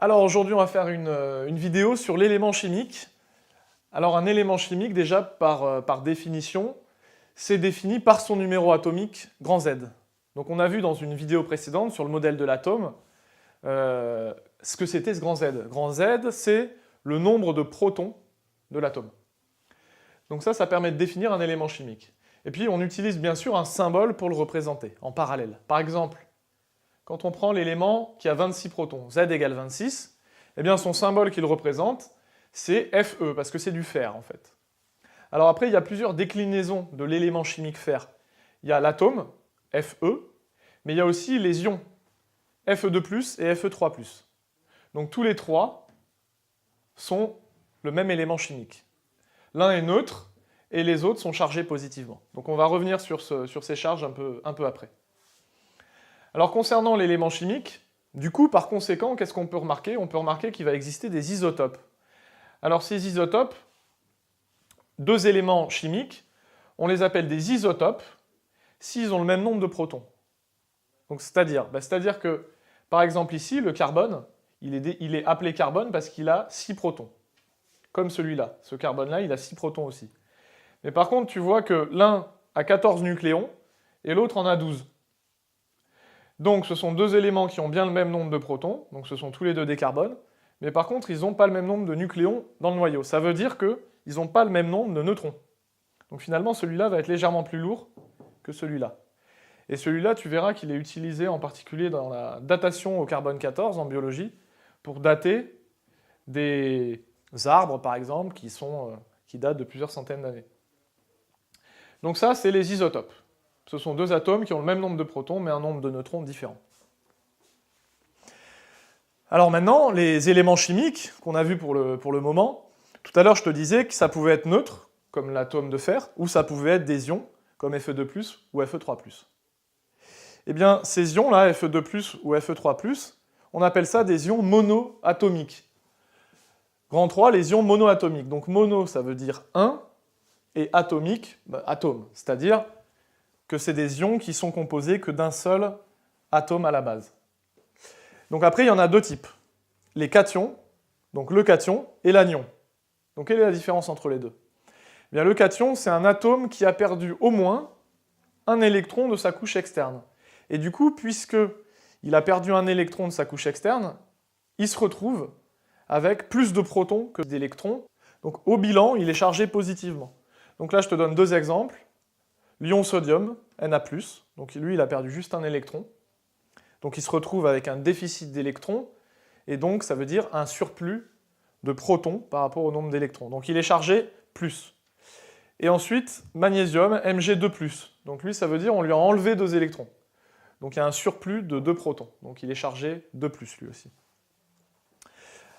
Alors aujourd'hui, on va faire une vidéo sur l'élément chimique. Alors un élément chimique, déjà par définition, c'est défini par son numéro atomique grand Z. Donc on a vu dans une vidéo précédente sur le modèle de l'atome ce que c'était ce grand Z. Grand Z, c'est le nombre de protons de l'atome. Donc ça permet de définir un élément chimique. Et puis on utilise bien sûr un symbole pour le représenter, en parallèle. Par exemple, quand on prend l'élément qui a 26 protons, Z égale 26, eh bien son symbole qu'il représente, c'est Fe, parce que c'est du fer en fait. Alors après, il y a plusieurs déclinaisons de l'élément chimique fer. Il y a l'atome, Fe, mais il y a aussi les ions, Fe2+, et Fe3+. Donc tous les trois sont le même élément chimique. L'un est neutre, et les autres sont chargés positivement. Donc on va revenir sur ces charges un peu après. Alors concernant l'élément chimique, du coup, par conséquent, qu'est-ce qu'on peut remarquer? On peut remarquer qu'il va exister des isotopes. Alors ces isotopes, deux éléments chimiques, on les appelle des isotopes s'ils ont le même nombre de protons. Donc c'est-à-dire que, par exemple ici, le carbone, il est appelé carbone parce qu'il a 6 protons. Comme celui-là. Ce carbone-là, il a 6 protons aussi. Mais par contre, tu vois que l'un a 14 nucléons et l'autre en a 12. Donc ce sont deux éléments qui ont bien le même nombre de protons, donc ce sont tous les deux des carbones, mais par contre ils n'ont pas le même nombre de nucléons dans le noyau. Ça veut dire qu'ils n'ont pas le même nombre de neutrons. Donc finalement celui-là va être légèrement plus lourd que celui-là. Et celui-là, tu verras qu'il est utilisé en particulier dans la datation au carbone 14 en biologie, pour dater des arbres par exemple qui datent de plusieurs centaines d'années. Donc ça c'est les isotopes. Ce sont deux atomes qui ont le même nombre de protons, mais un nombre de neutrons différent. Alors maintenant, les éléments chimiques qu'on a vus pour le moment, tout à l'heure je te disais que ça pouvait être neutre, comme l'atome de fer, ou ça pouvait être des ions, comme Fe2+, ou Fe3+. Eh bien, ces ions-là, Fe2+, ou Fe3+, on appelle ça des ions monoatomiques. Grand 3, les ions monoatomiques. Donc mono, ça veut dire un, et atomique, atome, c'est-à-dire que c'est des ions qui sont composés que d'un seul atome à la base. Donc après, il y en a deux types. Les cations, donc le cation et l'anion. Donc quelle est la différence entre les deux? Eh bien, le cation, c'est un atome qui a perdu au moins un électron de sa couche externe. Et du coup, puisqu'il a perdu un électron de sa couche externe, il se retrouve avec plus de protons que d'électrons. Donc au bilan, il est chargé positivement. Donc là, je te donne deux exemples. L'ion sodium, Na+, donc lui, il a perdu juste un électron. Donc il se retrouve avec un déficit d'électrons, et donc ça veut dire un surplus de protons par rapport au nombre d'électrons. Donc il est chargé plus. Et ensuite, magnésium, Mg2+. Donc lui, ça veut dire on lui a enlevé 2 électrons. Donc il y a un surplus de 2 protons. Donc il est chargé 2+, lui aussi.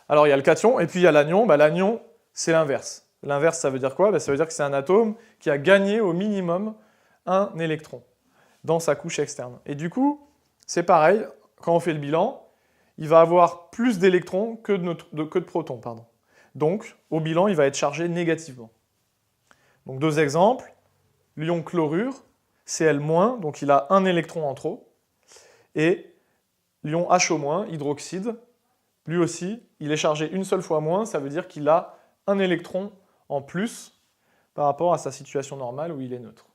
Alors il y a le cation, et puis il y a l'anion. L'anion, c'est l'inverse. L'inverse, ça veut dire quoi? Ça veut dire que c'est un atome qui a gagné au minimum un électron dans sa couche externe. Et du coup, c'est pareil, quand on fait le bilan, il va avoir plus d'électrons que de protons. Pardon. Donc, au bilan, il va être chargé négativement. Donc deux exemples, l'ion chlorure, Cl-, donc il a un électron en trop, et l'ion HO-, hydroxyde, lui aussi, il est chargé une seule fois moins, ça veut dire qu'il a un électron en plus par rapport à sa situation normale où il est neutre.